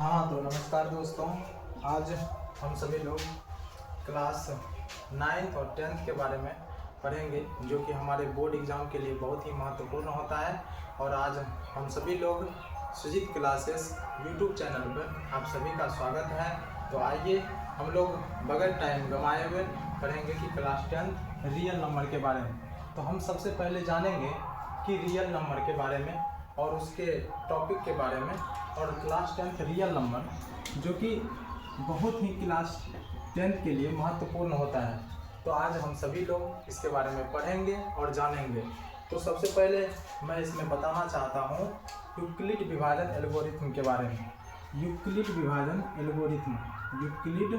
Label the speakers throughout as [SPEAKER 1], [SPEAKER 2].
[SPEAKER 1] हाँ तो नमस्कार दोस्तों। आज हम सभी लोग क्लास 9th और 10th के बारे में पढ़ेंगे, जो कि हमारे बोर्ड एग्ज़ाम के लिए बहुत ही महत्वपूर्ण होता है। और आज हम सभी लोग सुजीत क्लासेस यूट्यूब चैनल पर आप सभी का स्वागत है। तो आइए हम लोग बगैर टाइम गंवाए हुए पढ़ेंगे कि क्लास 10th रियल नंबर के बारे में। तो हम सबसे पहले जानेंगे कि रियल नंबर के बारे में और उसके टॉपिक के बारे में, और क्लास 10th रियल नंबर जो कि बहुत ही क्लास 10th के लिए महत्वपूर्ण होता है। तो आज हम सभी लोग इसके बारे में पढ़ेंगे और जानेंगे। तो सबसे पहले मैं इसमें बताना चाहता हूँ यूक्लिड विभाजन एल्गोरिथम के बारे में। यूक्लिड विभाजन एल्गोरिथम, यूक्लिड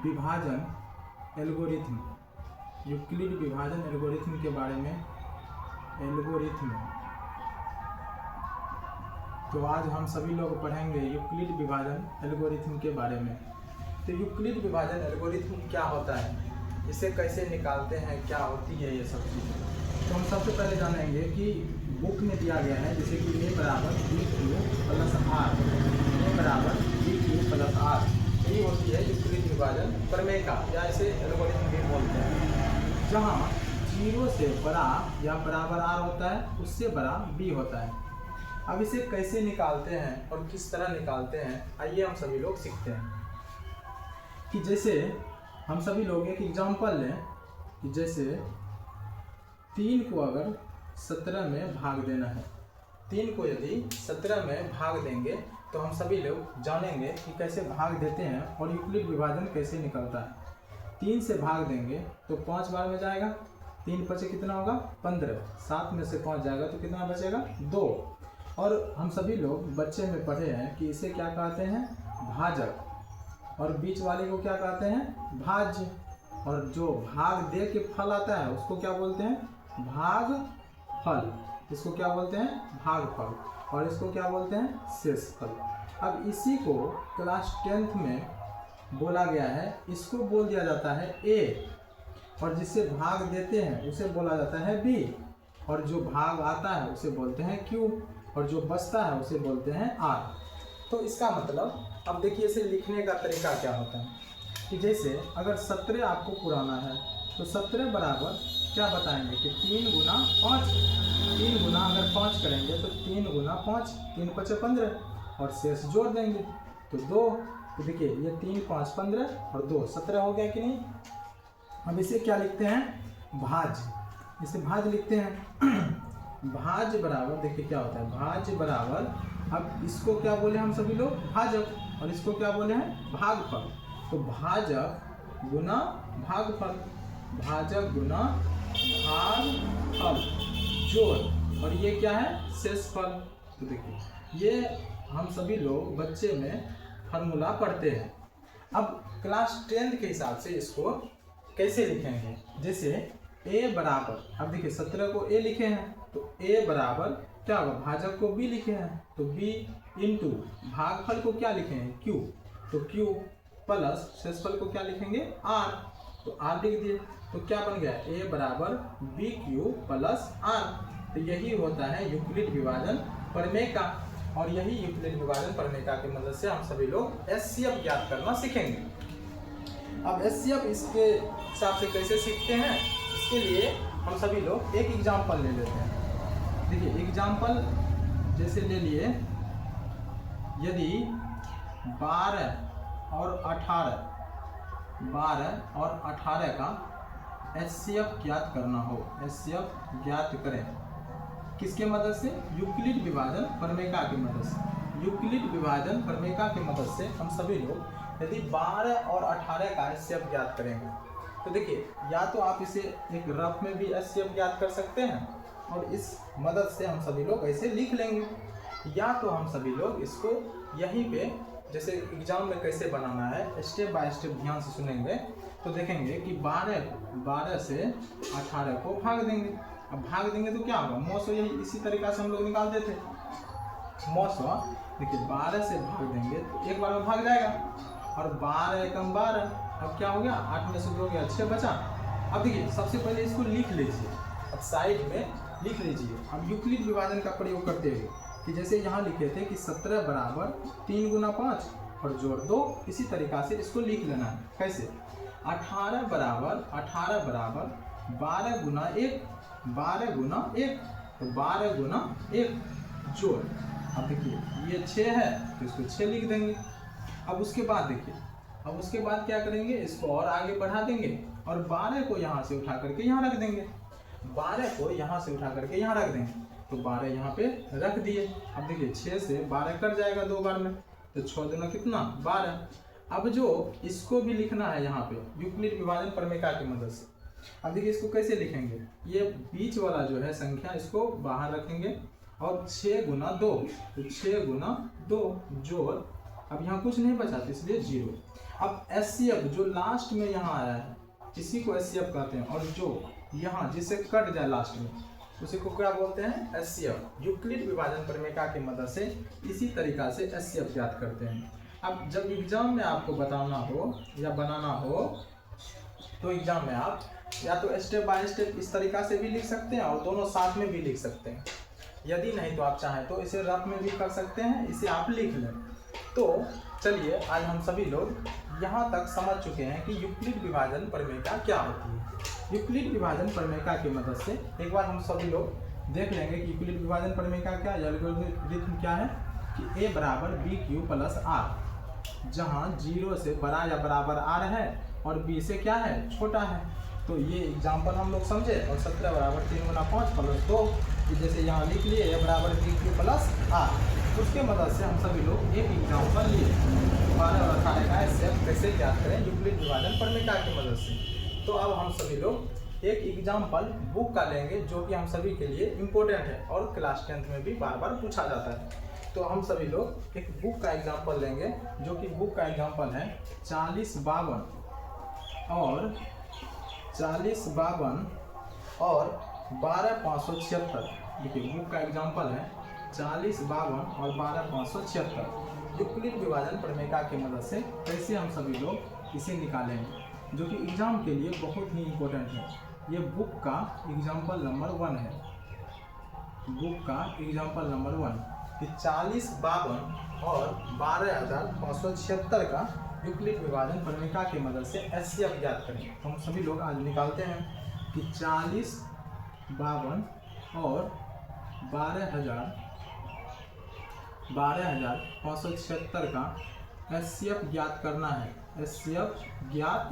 [SPEAKER 1] विभाजन एल्गोरिथम, यूक्लिड विभाजन एल्गोरिथम के बारे में। एल्गोरिथम, तो आज हम सभी लोग पढ़ेंगे यूक्लिड विभाजन एल्गोरिथम के बारे में। तो यूक्लिड विभाजन एल्गोरिथम क्या होता है, इसे कैसे निकालते हैं, क्या होती है ये सब चीज़ें। तो हम सबसे पहले जानेंगे कि बुक में दिया गया है जैसे कि a बराबर b q plus r, a बराबर बी क्यू प्लस आर, ये होती है यूक्लिड विभाजन प्रमेय का, या इसे एल्गोरिथम भी बोलते हैं। जहाँ 0 से बड़ा या बराबर आर होता है, उससे बड़ा बी होता है। अब इसे कैसे निकालते हैं और किस तरह निकालते हैं, आइए हम सभी लोग सीखते हैं। कि जैसे हम सभी लोग एक एग्जांपल लें कि जैसे 3 को अगर 17 में भाग देना है, 3 को यदि 17 में भाग देंगे तो हम सभी लोग जानेंगे कि कैसे भाग देते हैं और यूक्लिड विभाजन कैसे निकलता है। 3 से भाग देंगे तो 5 बार में जाएगा, 3 पचे कितना होगा 15, 7 में से 5 जाएगा तो कितना बचेगा 2। और हम सभी लोग बच्चे में पढ़े हैं कि इसे क्या कहते हैं भाजक, और बीच वाले को क्या कहते हैं भाज्य, और जो भाग दे के फल आता है उसको क्या बोलते हैं भाग फल, इसको क्या बोलते हैं भाग फल, और इसको क्या बोलते हैं शेष फल। अब इसी को क्लास 10th में बोला गया है, इसको बोल दिया जाता है ए, और जिससे भाग देते हैं उसे बोला जाता है बी, और जो भाग आता है उसे बोलते हैं क्यू, और जो बचता है उसे बोलते हैं आर। तो इसका मतलब अब देखिए इसे लिखने का तरीका क्या होता है कि जैसे अगर 17 आपको पुराना है तो 17 बराबर क्या बताएंगे कि 3 गुना 5, 3 गुना अगर 5 करेंगे तो 3 गुना 5, 3 पचे 15, और शेष जोड़ देंगे तो 2। तो देखिए ये 3 5 15 और 2 17 हो गया कि नहीं। अब इसे क्या लिखते हैं भाज, इसे भाज लिखते हैं। भाज बराबर देखिए क्या होता है भाज बराबर, अब इसको क्या बोले हम सभी लोग भाजक, और इसको क्या बोले हैं भागफल। तो भाजक गुना भागफल, भाजक गुना भागफल जोड़, और ये क्या है शेषफल। तो देखिए ये हम सभी लोग बच्चे में फार्मूला पढ़ते हैं। अब क्लास 10th के हिसाब से इसको कैसे लिखेंगे, जैसे a बराबर, अब देखिए 17 को a लिखे हैं तो a बराबर क्या होगा भाजक को b लिखे हैं तो b इंटू भागफल को क्या लिखे हैं q, तो q प्लस शेषफल को क्या लिखेंगे r, तो r लिख दिए। तो क्या बन गया a बराबर बी क्यू प्लस r। तो यही होता है यूक्लिड विभाजन प्रमेय का, और यही यूक्लिड विभाजन प्रमेय का की मदद से हम सभी लोग एचसीएफ ज्ञात करना सीखेंगे। अब एचसीएफ इसके हिसाब से कैसे सीखते हैं, इसके लिए हम सभी लोग एक एग्जाम्पल ले लेते हैं। देखिए एग्जाम्पल जैसे ले लिए, यदि 12 और 18 का एचसीएफ ज्ञात करना हो, एचसीएफ ज्ञात करें किसके मदद से, यूक्लिड विभाजन प्रमेयिका की मदद से। यूक्लिड विभाजन प्रमेयिका की मदद से हम सभी लोग यदि 12 और 18 का एचसीएफ ज्ञात करेंगे तो देखिए या तो आप इसे एक रफ में भी एचसीएफ ज्ञात कर सकते हैं, और इस मदद से हम सभी लोग ऐसे लिख लेंगे, या तो हम सभी लोग इसको यहीं पे जैसे एग्जाम में कैसे बनाना है स्टेप बाय स्टेप ध्यान से सुनेंगे तो देखेंगे कि 12 से 18 को भाग देंगे। अब भाग देंगे तो क्या होगा मौसो, यही इसी तरीका से हम लोग निकालते थे मौसो। देखिए 12 से भाग देंगे तो एक बार में भाग जाएगा, और 12 एकम 12, अब क्या हो गया 8 में से 2 गया 6 बचा। अब देखिए सबसे पहले इसको लिख लीजिए, अब साइड में लिख लीजिए। अब यूक्लिड विभाजन का प्रयोग करते हुए कि जैसे यहाँ लिखे थे कि 17 बराबर 3 गुना 5 और जोड़ 2, इसी तरीक़ा से इसको लिख लेना है। कैसे? 18 बराबर 12 गुना 1, 12 गुना 1, तो 12 गुना 1 जोड़, अब देखिए ये 6 है तो इसको 6 लिख देंगे। अब उसके बाद देखिए, अब उसके बाद क्या करेंगे, इसको और आगे बढ़ा देंगे और 12 को यहाँ से उठा करके यहाँ रख देंगे, 12 को यहाँ से उठा करके यहाँ रख देंगे, तो 12 यहाँ पे रख दिए। अब देखिए 6 से 12 कट जाएगा 2 बार में, तो 6 दूना कितना 12। अब जो इसको भी लिखना है यहाँ पे यूक्लिड विभाजन प्रमेय की मदद से। अब देखिए इसको कैसे लिखेंगे, ये बीच वाला जो है संख्या इसको बाहर रखेंगे और 6 गुना 2, तो 6 गुना 2 जोड़, अब यहाँ कुछ नहीं बचा तो इसलिए 0। अब एचसीएफ जो लास्ट में यहाँ आया है इसी को एचसीएफ कहते हैं, और जो यहाँ जिससे कट जाए लास्ट में उसी को क्या बोलते हैं, एचसीएफ। यूक्लिड विभाजन प्रमेय की मदद से इसी तरीका से एचसीएफ ज्ञात करते हैं। अब जब एग्जाम में आपको बताना हो या बनाना हो तो एग्जाम में आप या तो स्टेप बाय स्टेप इस तरीका से भी लिख सकते हैं और दोनों साथ में भी लिख सकते हैं। यदि नहीं तो आप चाहें तो इसे रफ में भी कर सकते हैं, इसे आप लिख लें। तो चलिए आज हम सभी लोग यहाँ तक समझ चुके हैं कि यूक्लिड विभाजन प्रमेय क्या होती है। यूक्लिड विभाजन प्रमेय की मदद से एक बार हम सभी लोग देख लेंगे कि यूक्लिड विभाजन प्रमेय क्या एल्गोरिथम क्या है कि a बराबर बी क्यू प्लस आर, जहाँ 0 से बड़ा या बराबर आर है और b से क्या है छोटा है। तो ये एग्जाम्पल हम लोग समझे, और 17 बराबर 3 गुना 5 प्लस 2, जैसे यहाँ लिख लिए a बराबर बी क्यू प्लस आर। उसके मदद से हम सभी लोग एक एग्जाम्पल लिए 12 और 18 का एचसीएफ कैसे ज्ञात करें यूक्लिड विभाजन प्रमेय की मदद से। तो अब हम सभी लोग एक एग्जाम्पल बुक का लेंगे जो कि हम सभी के लिए इम्पोर्टेंट है और क्लास 10th में भी बार बार पूछा जाता है। तो हम सभी लोग एक बुक का एग्जाम्पल लेंगे जो कि बुक का एग्जाम्पल है 4052 और 12576। देखिए बुक का एग्जाम्पल है 4052 और 12576। यूक्लिड विभाजन प्रमेय की मदद से कैसे हम सभी लोग इसे निकालेंगे, जो कि एग्जाम के लिए बहुत ही इम्पोर्टेंट है। ये बुक का एग्जाम्पल नंबर 1 है, बुक का एग्जाम्पल नंबर 1 कि 4052 और 12576 का यूक्लिड विभाजन प्रमेय की मदद से एचसीएफ ज्ञात करें। तो हम सभी लोग आज निकालते हैं कि 4052 और 12576 का एचसीएफ ज्ञात करना है। एचसीएफ ज्ञात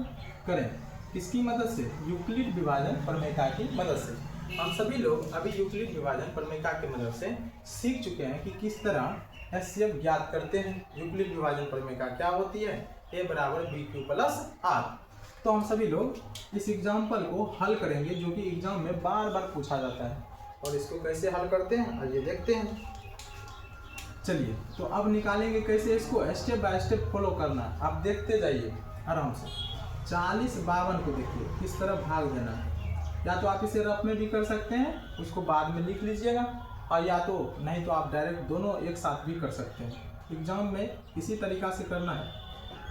[SPEAKER 1] करें किसकी मदद से, यूक्लिड विभाजन प्रमेय की मदद से। हम सभी लोग अभी यूक्लिड विभाजन प्रमेय की मदद से सीख चुके हैं कि किस तरह एचसीएफ ज्ञात करते हैं। यूक्लिड विभाजन प्रमेय क्या होती है, a बराबर बी क्यू प्लस आर। तो हम सभी लोग इस एग्जाम्पल को हल करेंगे जो कि एग्जाम में बार बार पूछा जाता है, और इसको कैसे हल करते हैं आइए देखते हैं। चलिए तो अब निकालेंगे कैसे, इसको स्टेप बाय स्टेप फॉलो करना है, आप देखते जाइए आराम से। 4052 को देखिए किस तरह भाग देना है, या तो आप इसे रफ में भी कर सकते हैं उसको बाद में लिख लीजिएगा, और या तो नहीं तो आप डायरेक्ट दोनों एक साथ भी कर सकते हैं। एग्जाम में इसी तरीका से करना है।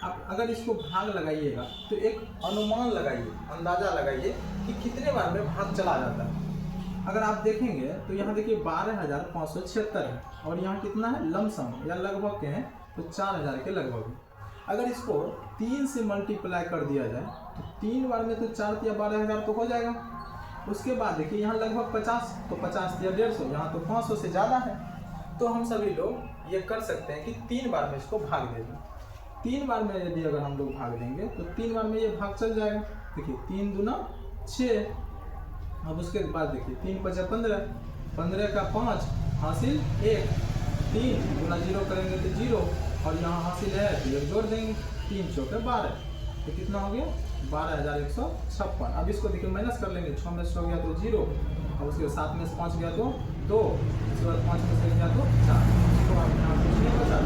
[SPEAKER 1] आप अगर इसको भाग लगाइएगा तो एक अनुमान लगाइए, अंदाज़ा लगाइए कि कितने बार में भाग चला जाता है। अगर आप देखेंगे तो यहाँ देखिए 12576 है और यहाँ कितना है लमसम या लगभग के हैं तो 4000 के लगभग। अगर इसको 3 से मल्टीप्लाई कर दिया जाए तो 3 बार में तो 4 या 12000 तो हो जाएगा। उसके बाद देखिए यहाँ लगभग 50, तो 50 या 150, यहाँ तो 500 से ज़्यादा है। तो हम सभी लोग ये कर सकते हैं कि 3 बार में इसको भाग दे दें। 3 बार में यदि अगर हम लोग भाग देंगे तो 3 बार में ये भाग चल जाएगा। देखिए 3 दूना 6। अब उसके बाद देखिए 3 × 5 = 15, 15 का 5 हासिल 1, 3 गुना 0 करेंगे तो 0, और यहाँ हासिल है तो 1 जोड़ देंगे, 3 × 4 = 12, तो कितना हो गया 12156। अब इसको देखिए माइनस कर लेंगे, 6 में से 6 गया तो 0, और उसके 7 में से 5 गया तो 2, उसके बाद 5 में से गया तो 4, तो आप यहाँ कुछ नहीं बचा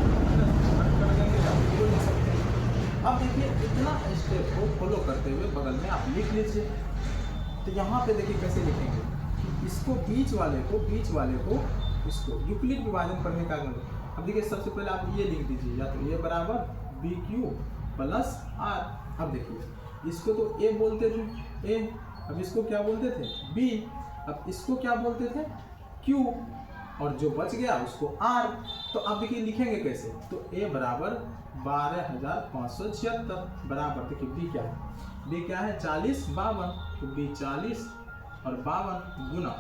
[SPEAKER 1] कर देंगे तो 0 लिख सकते हैं। अब देखिए इतना स्टेप को फॉलो करते हुए बगल में आप लिख लीजिए। तो यहाँ पे देखिए कैसे लिखेंगे कि इसको बीच वाले को इसको यूक्लिड विभाजन प्रमेय का। अब देखिए सबसे पहले आप ये लिख दीजिए, या तो a बराबर बी क्यू प्लस आर। अब देखिए इसको तो a बोलते थे a, अब इसको क्या बोलते थे b, अब इसको क्या बोलते थे q, और जो बच गया उसको R। तो अब देखिए लिखेंगे कैसे, तो A बराबर 12,576 बराबर, देखिए B क्या है, B क्या है 40 52, तो B 40 और 52 गुना,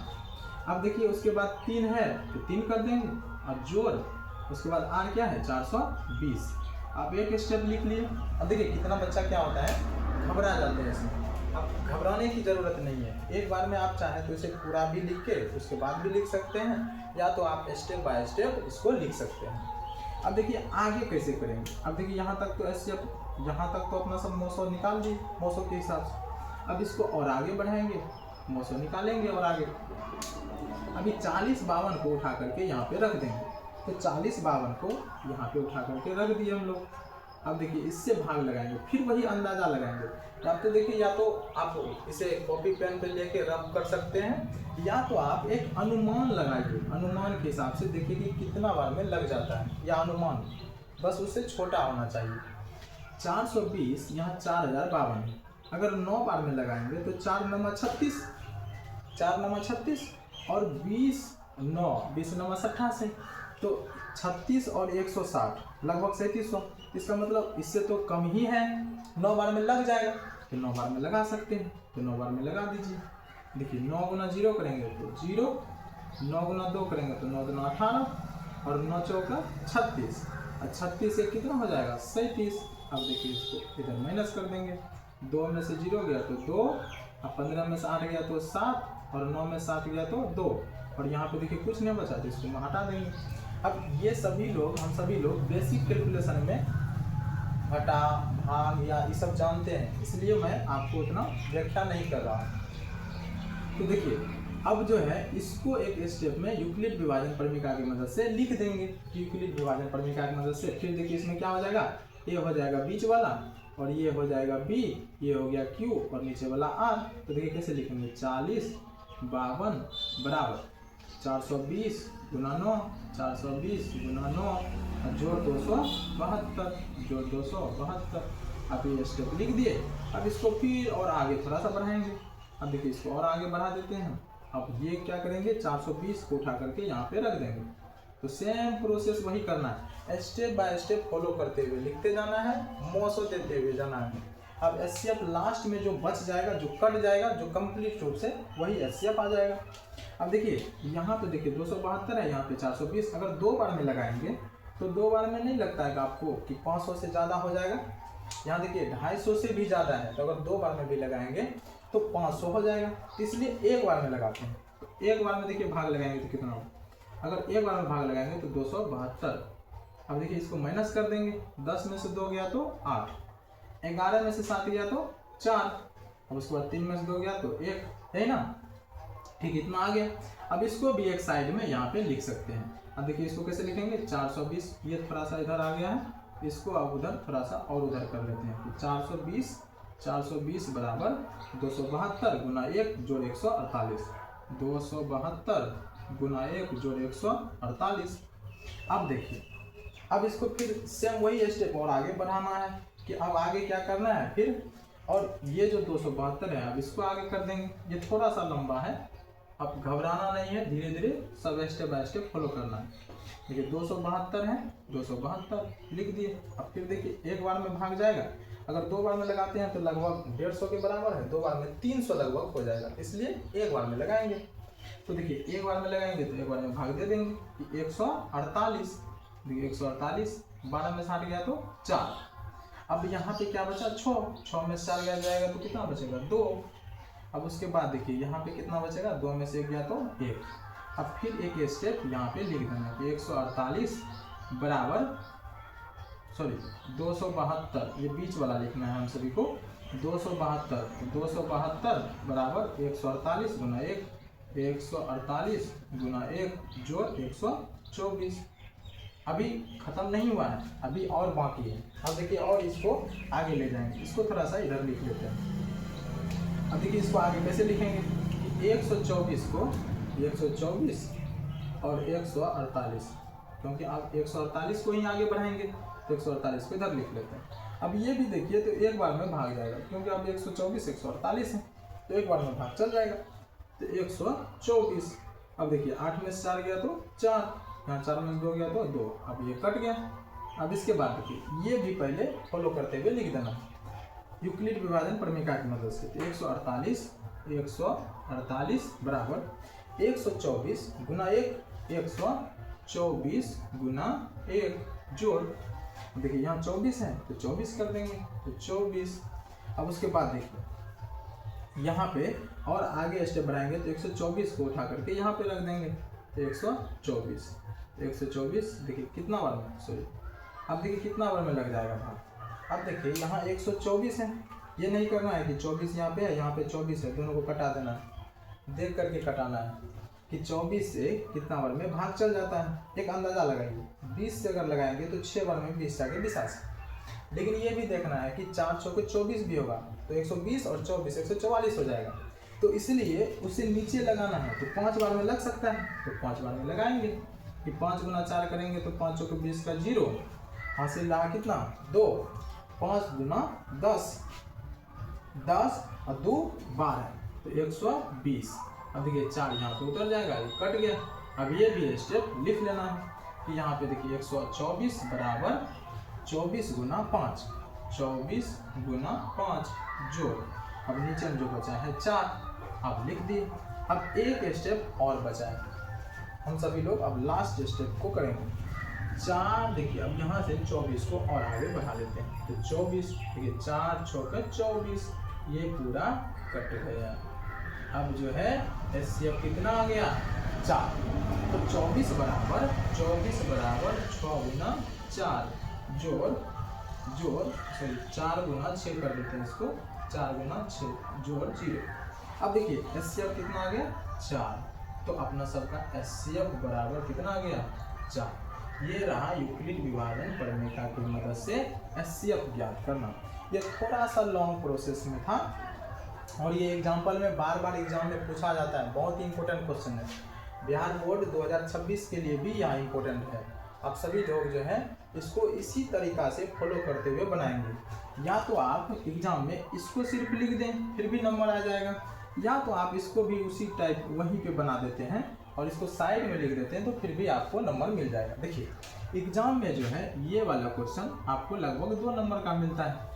[SPEAKER 1] अब देखिए उसके बाद 3 है तो 3 कर देंगे और जोड़, उसके बाद R क्या है 420। अब एक स्टेप लिख लिए। अब देखिए कितना बच्चा क्या होता है, घबरा जाते हैं इसमें। अब घबराने की ज़रूरत नहीं है, एक बार में आप चाहें तो इसे पूरा भी लिख के उसके बाद भी लिख सकते हैं, या तो आप स्टेप बाय स्टेप इसको लिख सकते हैं। अब देखिए आगे कैसे करेंगे। अब देखिए यहाँ तक तो स्टेप, यहाँ तक तो अपना सब 900 निकाल दी 900 के हिसाब से। अब इसको और आगे बढ़ाएंगे, 900 निकालेंगे और आगे। अभी 40 52 को उठा करके यहाँ पे रख देंगे, तो 40 52 को यहाँ पे उठा करके रख दिए हम लोग। अब देखिए इससे भाग लगाएंगे, फिर वही अंदाजा लगाएंगे। या तो देखिए, या तो आप इसे कॉपी पेन पे लेके रब कर सकते हैं, या तो आप एक अनुमान लगाइए, अनुमान के हिसाब से देखिए कि कितना बार में लग जाता है, या अनुमान बस उससे छोटा होना चाहिए। 420 यहाँ 4052 है, अगर 9 बार में लगाएंगे तो 4 9 36, 4 9 36 और 20 9 20 9 88, तो 36 और 160 लगभग 3700। इसका मतलब इससे तो कम ही है, 9 बार में लग जाएगा, तो 9 बार में लगा सकते हैं, तो 9 बार में लगा दीजिए। देखिए 9 गुना 0 करेंगे तो 0, 9 गुना 2 करेंगे तो 9 गुना 18 और 9 चौका 36, और 36 से कितना हो जाएगा 37। अब देखिए इसको इधर माइनस कर देंगे, 2 में से 0 गया तो 2, अब 15 में से 8 गया तो 7 और 9 में 7 गया तो 2, और यहाँ पे देखिए कुछ नहीं बचा तो इसको हम हटा देंगे। अब ये सभी लोग, हम सभी लोग बेसिक कैलकुलेशन में घटा भाग या ये सब जानते हैं, इसलिए मैं आपको उतना व्याख्या नहीं कर रहा हूँ। तो देखिए अब जो है इसको एक स्टेप में यूक्लिड विभाजन परिमिका की मदद से लिख देंगे। यूक्लिड विभाजन परिमिका की मदद से फिर देखिए इसमें क्या हो जाएगा, ये हो जाएगा बीच वाला और ये हो जाएगा B, ये हो गया Q और नीचे वाला R। तो देखिए कैसे लिखेंगे, 40 52 बराबर 420 गुना 9, 420 गुना 9 और जोड़ 272, जोड़ 272। अब ये स्टेप लिख दिए। अब इसको फिर और आगे थोड़ा सा बढ़ाएंगे। अब देखिए इसको और आगे बढ़ा देते हैं। अब ये क्या करेंगे, 420 को उठा करके यहाँ पे रख देंगे। तो सेम प्रोसेस वही करना है, स्टेप बाय स्टेप फॉलो करते हुए लिखते जाना है, मोसो देते हुए जाना है। अब एचसीएफ लास्ट में जो बच जाएगा, जो कट जाएगा, जो कंप्लीट रूप से, वही एचसीएफ आ जाएगा। अब देखिए यहाँ पे देखिए 272 है, यहाँ पे 420। अगर 2 बार में लगाएंगे तो 2 बार में नहीं लगता है आपको कि 500 से ज़्यादा हो जाएगा। यहाँ देखिए 250 से भी ज़्यादा है, तो अगर 2 बार में भी लगाएंगे तो 500 हो जाएगा, इसलिए एक बार में लगाते हैं। तो एक बार में देखिए भाग लगाएंगे तो कितना होगा, अगर एक बार में भाग लगाएंगे तो 272। अब देखिए इसको माइनस कर देंगे, 10 में से 2 गया तो 8, 11 में से 7 गया तो 4, अब उसके बाद 3 में से 2 गया तो 1, है ना। ठीक, इतना आ गया। अब इसको भी एक साइड में यहाँ पे लिख सकते हैं। अब देखिए इसको कैसे लिखेंगे, 420, ये थोड़ा सा इधर आ गया है, इसको अब उधर थोड़ा सा और उधर कर लेते हैं। तो 420 बराबर 272 गुना 1 जोड़ 148, 272 गुना 1 जोड़ 148। अब देखिए अब इसको फिर सेम वही स्टेप और आगे बढ़ाना है कि अब आगे क्या करना है फिर, और ये जो 272 है अब इसको आगे कर देंगे। ये थोड़ा सा लंबा है, अब घबराना नहीं है, धीरे धीरे सब स्टेप बाय स्टेप फॉलो करना है। देखिए 272 है, 272 लिख दिए। अब फिर देखिए एक बार में भाग जाएगा, अगर 2 बार में लगाते हैं तो लगभग 150 के बराबर है, 2 बार में 300 लगभग हो जाएगा, इसलिए एक बार में लगाएंगे। तो देखिए एक बार में लगाएंगे तो एक बार में भाग दे देंगे कि 148, देखिए 148, 12 में 60 गया तो 4। अब यहाँ पे क्या बचा, 6 में से 4 गया जाएगा तो कितना बचेगा 2। अब उसके बाद देखिए यहाँ पे कितना बचेगा, 2 में से 1 गया तो 1। अब फिर एक स्टेप यहाँ पे लिख देना कि 148 बराबर 272, ये बीच वाला लिखना है हम सभी को, 272 बराबर 148 गुना 1, 148 गुना 1 जोड़ 124। अभी खत्म नहीं हुआ है, अभी और बाकी है। अब देखिए और इसको आगे ले जाएंगे, इसको थोड़ा सा इधर लिख लेते हैं। अब देखिए इसको आगे कैसे लिखेंगे कि 124 को 124 और 148, क्योंकि आप 148 को ही आगे बढ़ाएंगे तो 148 को इधर लिख लेते हैं। अब ये भी देखिए तो एक बार में भाग जाएगा, क्योंकि अब 124 148 है तो एक बार में भाग चल जाएगा, तो 124। अब देखिए 8 में से 4 गया तो 4, यहाँ 4 में से 2 गया तो 2, अब ये कट गया। अब इसके बाद देखिए ये भी पहले फॉलो करते हुए लिख देना यूक्लिड विभाजन प्रमेय की मदद से। तो 148 बराबर 124 गुना 1, 124 गुना 1 जोड़, देखिए यहाँ 24 है तो 24 कर देंगे तो 24। अब उसके बाद देखिए यहाँ पे और आगे स्टेप बढ़ाएंगे तो 124 को उठा करके यहाँ पे रख देंगे तो 124, 124 देखिए कितना बार में, सॉरी अब देखिए कितना बार में लग जाएगा भाग। अब देखिए यहाँ 124 है, ये नहीं करना है कि 24 यहाँ पे है, यहाँ पे 24 है, दोनों को कटा देना है, देख करके कटाना है कि 24 से कितना बार में भाग चल जाता है। एक अंदाजा लगाइए, 20 से अगर लगाएंगे तो 6 बार में 20 जाके 82। लेकिन ये भी देखना है कि 4 चौके 24 भी होगा तो 120 और 24 144 हो जाएगा। तो इसलिए उसे नीचे लगाना है तो 5 बार में लग सकता है, तो 5 बार में लगाएंगे कि 5 गुना 4 करेंगे तो 5 चौके 20 का 0, हासिल रहा कितना 2, 5 गुना 10, 10 और 2 12 तो 120। अब देखिए 4 यहाँ पे उतर जाएगा, ये कट गया। अब ये भी स्टेप लिख लेना है कि यहाँ पे देखिए 124 बराबर 24 गुना 5, 24 गुना 5 जोड़, अब नीचे में जो बचा है 4, अब लिख दिए। अब एक स्टेप और बचा है, हम सभी लोग अब लास्ट स्टेप को करेंगे। 4 देखिए अब यहाँ से 24 को और आगे बढ़ा लेते हैं तो 24 देखिए 4 चौके 24, ये पूरा कट गया। अब जो है एचसीएफ कितना आ गया 4, तो 24 बराबर 6 गुना 4 जोड़, सॉरी 4 गुना 6 कर देते हैं इसको, 4 गुना 6 जोड़ 0। अब देखिए एचसीएफ कितना आ गया 4, तो अपना सबका एचसीएफ बराबर कितना आ गया 4। ये रहा यूक्लिड विभाजन प्रमेय की मदद से एचसीएफ ज्ञात करना। ये थोड़ा सा लॉन्ग प्रोसेस में था और ये एग्जाम्पल में बार एग्जाम में पूछा जाता है, बहुत ही इंपॉर्टेंट क्वेश्चन है। बिहार बोर्ड 2026 के लिए भी यहाँ इंपॉर्टेंट है। आप सभी लोग जो है इसको इसी तरीका से फॉलो करते हुए बनाएंगे। या तो आप एग्जाम में इसको सिर्फ लिख दें फिर भी नंबर आ जाएगा, या तो आप इसको भी उसी टाइप वहीं पे बना देते हैं और इसको साइड में लिख देते हैं तो फिर भी आपको नंबर मिल जाएगा। देखिए एग्जाम में जो है ये वाला क्वेश्चन आपको लगभग 2 नंबर का मिलता है,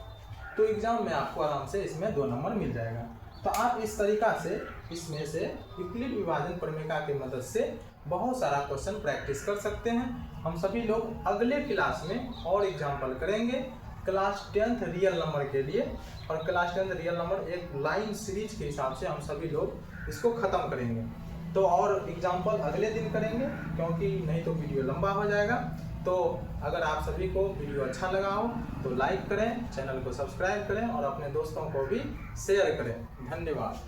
[SPEAKER 1] तो एग्जाम में आपको आराम से इसमें 2 नंबर मिल जाएगा। तो आप इस तरीका से इसमें से यूक्लिड विभाजन प्रमेय की मदद से बहुत सारा क्वेश्चन प्रैक्टिस कर सकते हैं। हम सभी लोग अगले क्लास में और एग्जाम्पल करेंगे क्लास 10th रियल नंबर के लिए, और क्लास 10th रियल नंबर एक लाइन सीरीज के हिसाब से हम सभी लोग इसको ख़त्म करेंगे। तो और एग्जाम्पल अगले दिन करेंगे क्योंकि नहीं तो वीडियो लंबा हो जाएगा। तो अगर आप सभी को वीडियो अच्छा लगा हो तो लाइक करें, चैनल को सब्सक्राइब करें और अपने दोस्तों को भी शेयर करें। धन्यवाद।